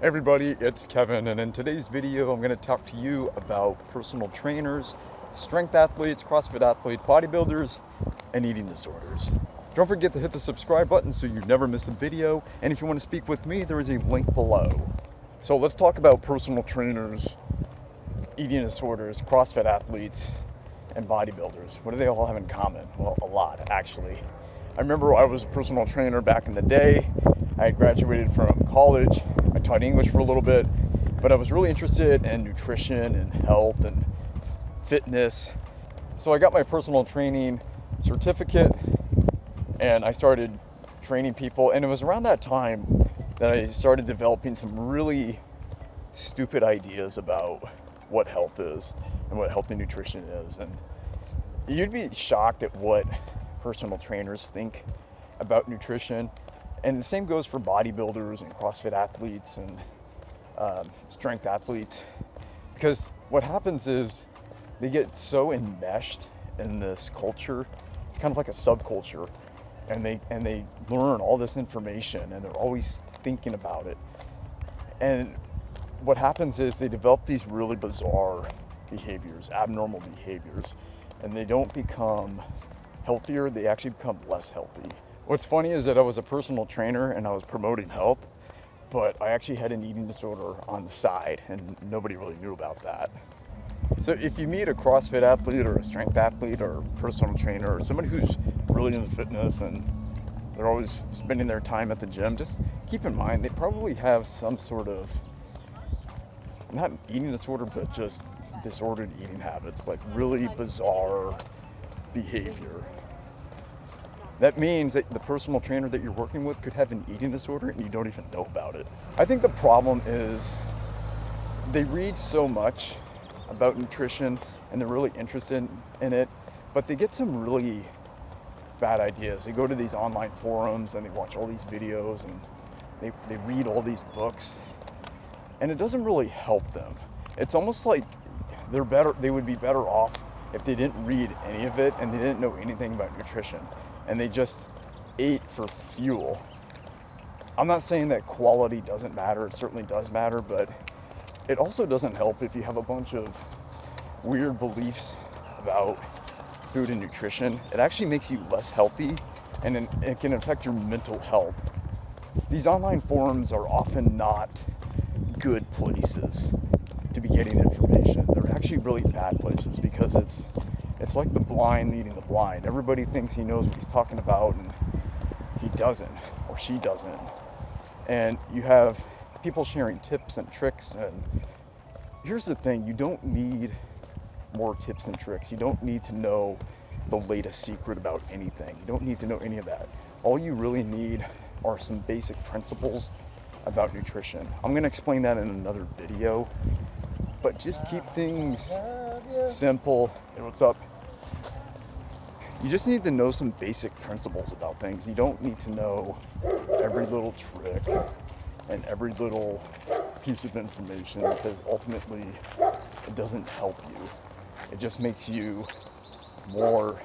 Everybody, it's Kevin, and in today's video I'm going to talk to you about personal trainers, strength athletes, CrossFit athletes, bodybuilders, and eating disorders. Don't forget to hit the subscribe button so you never miss a video, and if you want to speak with me, there is a link below. So let's talk about personal trainers, eating disorders, CrossFit athletes, and bodybuilders. What do they all have in common? Well, a lot, actually. I remember I was a personal trainer back in the day. I had graduated from college. I taught English for a little bit, but I was really interested in nutrition and health and fitness. So I got my personal training certificate and I started training people. And it was around that time that I started developing some really stupid ideas about what health is and what healthy nutrition is. And you'd be shocked at what personal trainers think about nutrition. And the same goes for bodybuilders and CrossFit athletes and strength athletes, because what happens is they get so enmeshed in this culture. It's kind of like a subculture, and they learn all this information and they're always thinking about it. And what happens is they develop these really bizarre behaviors, abnormal behaviors, and they don't become healthier, they actually become less healthy. What's funny is that I was a personal trainer and I was promoting health, but I actually had an eating disorder on the side and nobody really knew about that. So if you meet a CrossFit athlete or a strength athlete or a personal trainer or somebody who's really into fitness and they're always spending their time at the gym, just keep in mind they probably have some sort of, not eating disorder, but just disordered eating habits, like really bizarre behavior. That means that the personal trainer that you're working with could have an eating disorder and you don't even know about it. I think the problem is they read so much about nutrition and they're really interested in it, but they get some really bad ideas. They go to these online forums and they watch all these videos and they read all these books, and it doesn't really help them. It's almost like they would be better off if they didn't read any of it and they didn't know anything about nutrition and they just ate for fuel. I'm not saying that quality doesn't matter, it certainly does matter, but it also doesn't help if you have a bunch of weird beliefs about food and nutrition. It actually makes you less healthy and it can affect your mental health. These online forums are often not good places to be getting information. They're actually really bad places because it's like the blind leading the blind. Everybody thinks he knows what he's talking about and he doesn't, or she doesn't. And you have people sharing tips and tricks, and here's the thing, you don't need more tips and tricks. You don't need to know the latest secret about anything. You don't need to know any of that. All you really need are some basic principles about nutrition. I'm going to explain that in another video, but just keep things simple. Hey, what's up? You just need to know some basic principles about things. You don't need to know every little trick and every little piece of information, because ultimately it doesn't help you. It just makes you more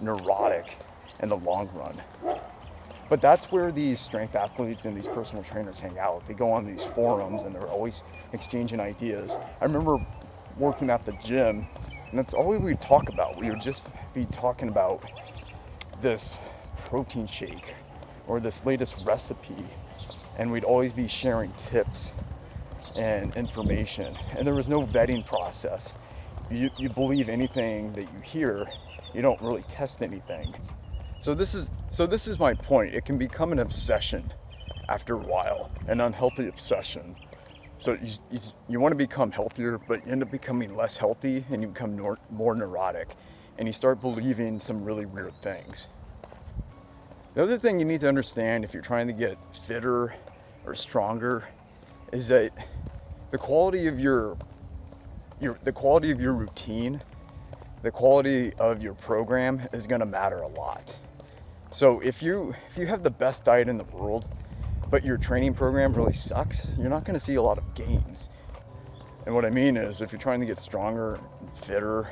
neurotic in the long run. But that's where these strength athletes and these personal trainers hang out. They go on these forums and they're always exchanging ideas. I remember working at the gym, and that's all we would talk about. We would just be talking about this protein shake or this latest recipe, and we'd always be sharing tips and information. And there was no vetting process. You believe anything that you hear. You don't really test anything. So this is my point. It can become an obsession after a while, an unhealthy obsession. So you want to become healthier, but you end up becoming less healthy and you become more neurotic and you start believing some really weird things. The other thing you need to understand if you're trying to get fitter or stronger is that the quality of your routine, the quality of your program is going to matter a lot. So if you have the best diet in the world, but your training program really sucks, you're not going to see a lot of gains. And what I mean is, if you're trying to get stronger and fitter,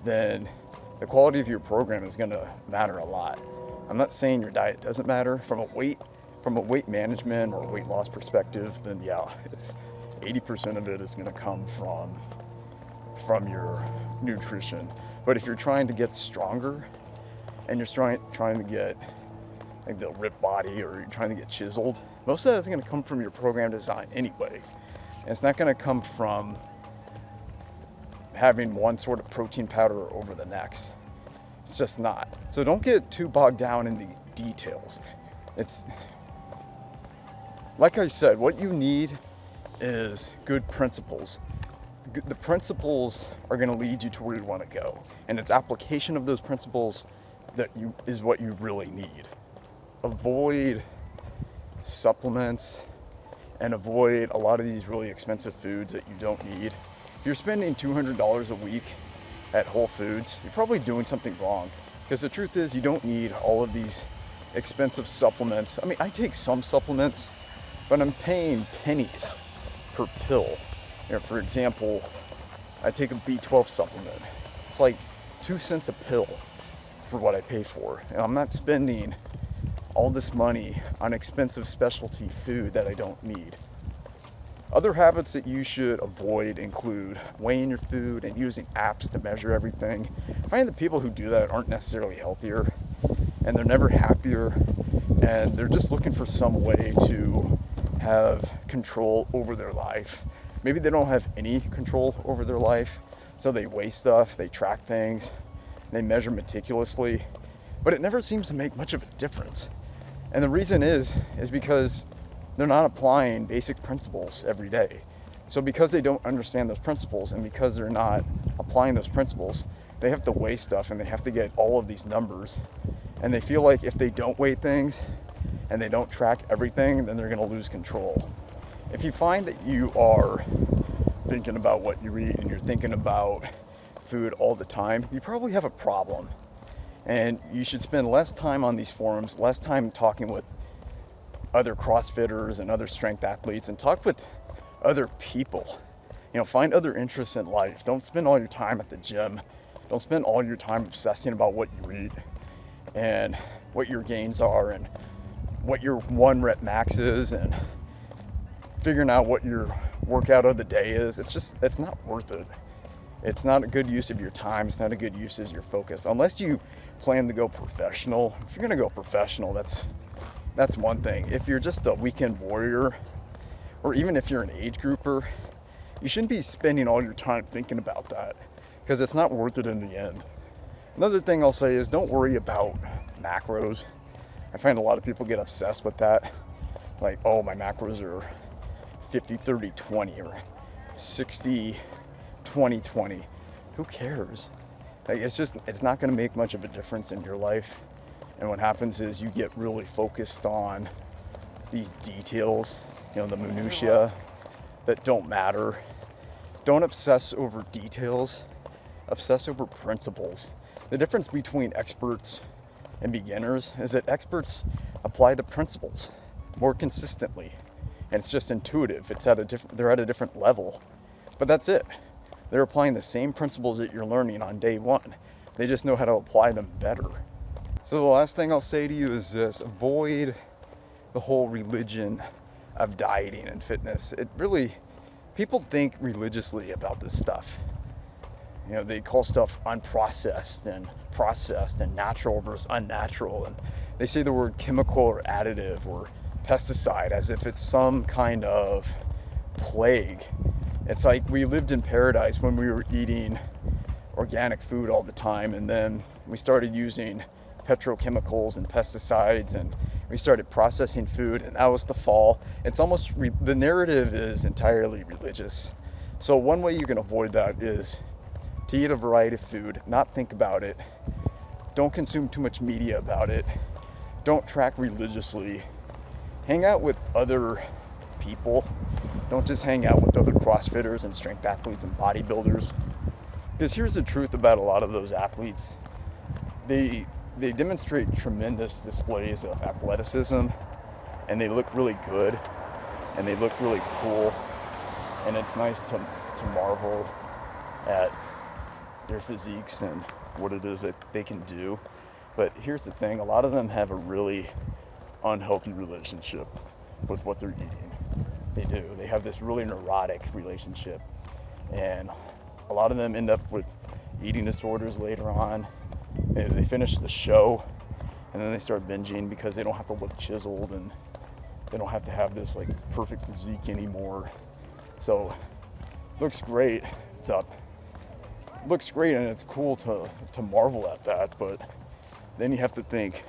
then the quality of your program is going to matter a lot. I'm not saying your diet doesn't matter. From a weight from a weight management or weight loss perspective, then yeah, it's 80% of it is going to come from your nutrition. But if you're trying to get stronger and you're trying to get like the ripped body, or you're trying to get chiseled, most of that is going to come from your program design anyway. And it's not going to come from having one sort of protein powder over the next. It's just not. So don't get too bogged down in these details. It's like I said, what you need is good principles. The principles are going to lead you to where you want to go, and it's application of those principles that is what you really need. Avoid supplements and avoid a lot of these really expensive foods that you don't need. If you're spending $200 a week at Whole Foods, you're probably doing something wrong, because the truth is you don't need all of these expensive supplements. I mean, I take some supplements, but I'm paying pennies per pill. You know, for example, I take a B12 supplement. It's like 2 cents a pill for what I pay for. And I'm not spending all this money on expensive specialty food that I don't need. Other habits that you should avoid include weighing your food and using apps to measure everything. I find the people who do that aren't necessarily healthier, and they're never happier, and they're just looking for some way to have control over their life. Maybe they don't have any control over their life, so they weigh stuff, they track things, they measure meticulously, but it never seems to make much of a difference. And the reason is because they're not applying basic principles every day. So because they don't understand those principles, and because they're not applying those principles, they have to weigh stuff and they have to get all of these numbers. And they feel like if they don't weigh things and they don't track everything, then they're gonna lose control. If you find that you are thinking about what you eat and you're thinking about food all the time, you probably have a problem. And you should spend less time on these forums, less time talking with other CrossFitters and other strength athletes, and talk with other people. You know, find other interests in life. Don't spend all your time at the gym. Don't spend all your time obsessing about what you eat and what your gains are and what your 1 rep max is and figuring out what your workout of the day is. It's not worth it. It's not a good use of your time. It's not a good use of your focus. Unless you plan to go professional. If you're gonna go professional, that's one thing. If you're just a weekend warrior, or even if you're an age grouper, you shouldn't be spending all your time thinking about that, because it's not worth it in the end. Another thing I'll say is don't worry about macros. I find a lot of people get obsessed with that. Like, oh, my macros are 50, 30, 20 or 60, 20, 20. Who cares? Like, it's not going to make much of a difference in your life. And what happens is you get really focused on these details, you know, the minutiae that don't matter. Don't obsess over details, obsess over principles. The difference between experts and beginners is that experts apply the principles more consistently, and it's just intuitive. They're at a different level, but that's it. They're applying the same principles that you're learning on day one. They just know how to apply them better. So the last thing I'll say to you is this: avoid the whole religion of dieting and fitness. People think religiously about this stuff. You know, they call stuff unprocessed and processed and natural versus unnatural. And they say the word chemical or additive or pesticide as if it's some kind of plague. It's like we lived in paradise when we were eating organic food all the time, and then we started using petrochemicals and pesticides, and we started processing food, and that was the fall. It's almost, the narrative is entirely religious. So one way you can avoid that is to eat a variety of food, not think about it, don't consume too much media about it, don't track religiously, hang out with other people, don't just hang out with other CrossFitters and strength athletes and bodybuilders. Because here's the truth about a lot of those athletes. They demonstrate tremendous displays of athleticism, and they look really good, and they look really cool, and it's nice to marvel at their physiques and what it is that they can do. But here's the thing: a lot of them have a really unhealthy relationship with what they're eating. They do. They have this really neurotic relationship, and a lot of them end up with eating disorders later on. They finish the show and then they start binging because they don't have to look chiseled and they don't have to have this like perfect physique anymore. So looks great. Looks great, and it's cool to marvel at that, but then you have to think,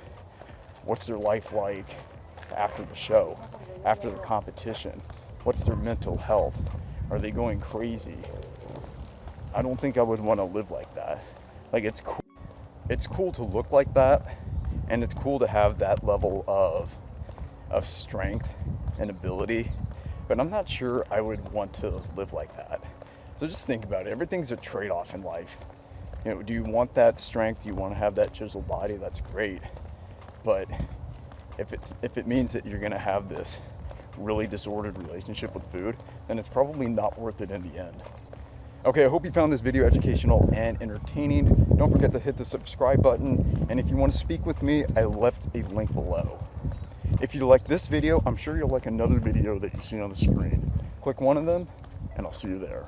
what's their life like after the show, after the competition? What's their mental health? Are they going crazy? I don't think I would want to live like that. Like, it's cool to look like that, and it's cool to have that level of strength and ability, but I'm not sure I would want to live like that. So just think about it. Everything's a trade-off in life. You know, do you want that strength? Do you want to have that chiseled body? That's great. But if it means that you're going to have this really disordered relationship with food, then it's probably not worth it in the end. Okay, I hope you found this video educational and entertaining. Don't forget to hit the subscribe button. And if you want to speak with me, I left a link below. If you like this video, I'm sure you'll like another video that you see on the screen. Click one of them, and I'll see you there.